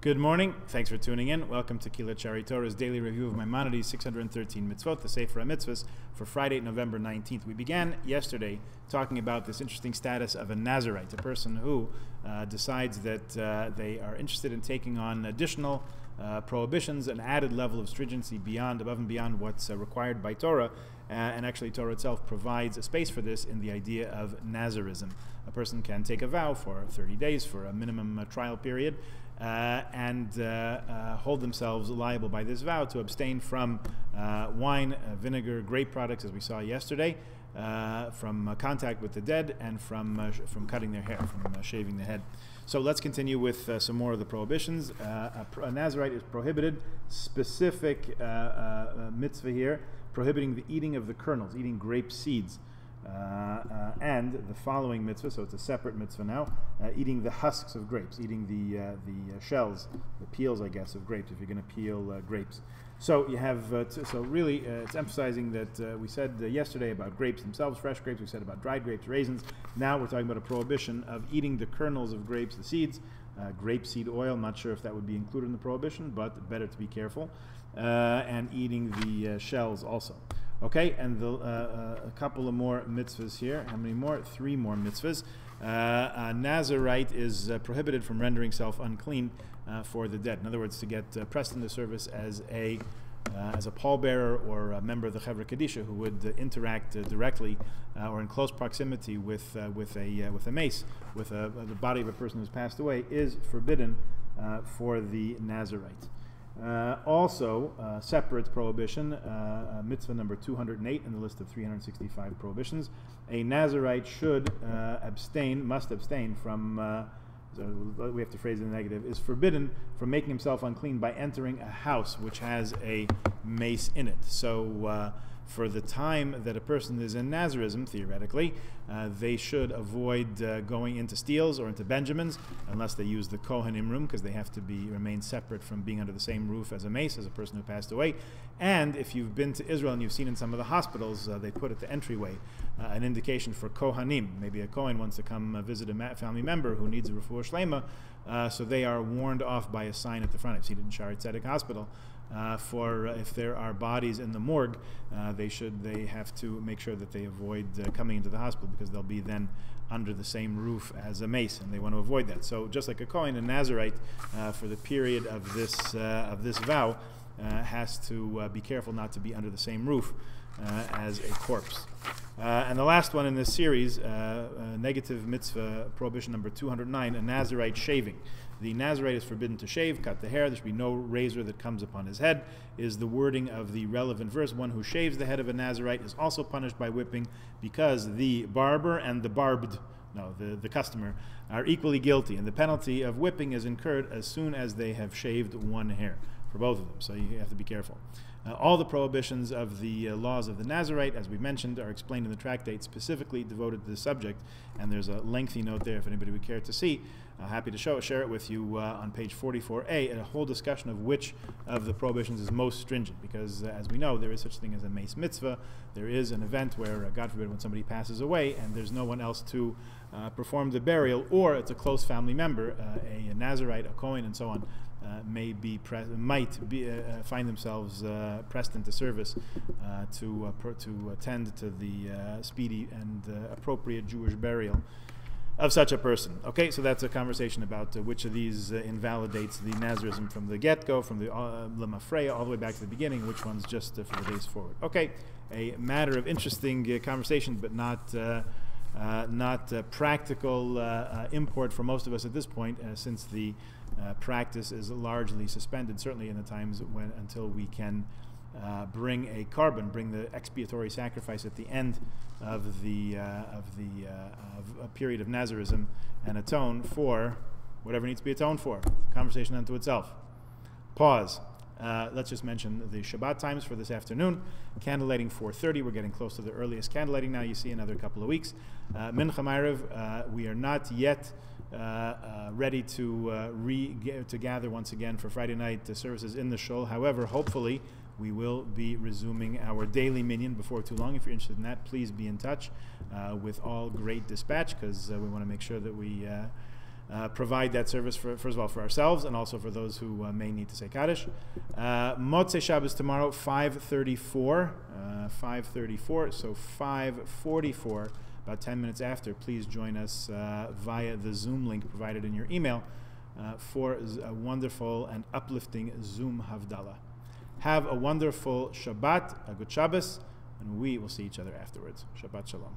Good morning. Thanks for tuning in. Welcome to Kilat Shari Torah's daily review of Maimonides' 613 Mitzvot, the Sefer HaMitzvahs, for Friday, November 19th. We began yesterday talking about this interesting status of a Nazarite, a person who decides that they are interested in taking on additional prohibitions, an added level of stringency above and beyond what's required by Torah. And actually, Torah itself provides a space for this in the idea of Nazarism. A person can take a vow for 30 days, for a minimum trial period, and hold themselves liable by this vow to abstain from wine, vinegar, grape products, as we saw yesterday, from contact with the dead, and from cutting their hair, from shaving the head. So let's continue with some more of the prohibitions. A Nazarite is prohibited, specific mitzvah here, prohibiting the eating of the kernels, eating grape seeds. And the following mitzvah, so it's a separate mitzvah now, eating the husks of grapes, eating the shells, the peels, I guess, of grapes, if you're going to peel grapes. So you have, it's emphasizing that we said yesterday about grapes themselves, fresh grapes, we said about dried grapes, raisins. Now we're talking about a prohibition of eating the kernels of grapes, the seeds, grape seed oil. I'm not sure if that would be included in the prohibition, but better to be careful. And eating the shells also. Okay, and a couple of more mitzvahs here. How many more? 3 more mitzvahs. A Nazarite is prohibited from rendering self unclean for the dead. In other words, to get pressed into service as a pallbearer or a member of the Chevra Kadisha who would interact directly or in close proximity with a mace, with the body of a person who's passed away, is forbidden for the Nazarite. Also, separate prohibition, mitzvah number 208 in the list of 365 prohibitions. A Nazarite must abstain from, so we have to phrase it in the negative, is forbidden from making himself unclean by entering a house which has a mace in it. So, for the time that a person is in Nazarism, theoretically, they should avoid going into steels or into Benjamins unless they use the Kohanim room, because they have to remain separate from being under the same roof as a mace, as a person who passed away. And if you've been to Israel and you've seen in some of the hospitals, they put at the entryway an indication for Kohanim. Maybe a Kohen wants to come visit a family member who needs a refuah shlema, so they are warned off by a sign at the front. I've seen it in Shari Tzedek Hospital. If there are bodies in the morgue, they have to make sure that they avoid coming into the hospital, because they'll be then under the same roof as a mace, and they want to avoid that. So just like a Kohen, a Nazarite, for the period of this vow, has to be careful not to be under the same roof as a corpse. And the last one in this series, negative mitzvah prohibition number 209, a Nazarite shaving. The Nazarite is forbidden to shave, cut the hair. There should be no razor that comes upon his head, is the wording of the relevant verse. One who shaves the head of a Nazarite is also punished by whipping, because the barber and the customer are equally guilty, and the penalty of whipping is incurred as soon as they have shaved one hair, for both of them. So you have to be careful. All the prohibitions of the laws of the Nazarite, as we mentioned, are explained in the tractate specifically devoted to the subject, and there's a lengthy note there if anybody would care to see. Happy to share it with you on page 44a, and a whole discussion of which of the prohibitions is most stringent, because as we know, there is such a thing as a mace mitzvah. There is an event where, God forbid, when somebody passes away and there's no one else to perform the burial, or it's a close family member, a Nazarite, a Kohen, and so on, might find themselves pressed into service to attend to the speedy and appropriate Jewish burial of such a person. Okay, so that's a conversation about which of these invalidates the Nazarism from the get-go, from the Lemafreya all the way back to the beginning, which one's just for the days forward. Okay, a matter of interesting conversation, but not practical import for most of us at this point, since the practice is largely suspended, certainly in the times until we can bring the expiatory sacrifice at the end of a period of Nazarism, and atone for whatever needs to be atoned for. Conversation unto itself. Pause. Let's just mention the Shabbat times for this afternoon. Candlelighting 4:30. We're getting close to the earliest candlelighting now. You see another couple of weeks. Mincha Ma'ariv, we are not yet ready to gather once again for Friday night services in the shul. However, hopefully we will be resuming our daily minyan before too long. If you're interested in that, please be in touch with all great dispatch, because we want to make sure that we provide that service, first of all, for ourselves and also for those who may need to say Kaddish. Motzei Shabbos tomorrow, 5:34. 5:34, so 5:44, about 10 minutes after, please join us via the Zoom link provided in your email for a wonderful and uplifting Zoom Havdalah. Have a wonderful Shabbat, a good Shabbos, and we will see each other afterwards. Shabbat Shalom.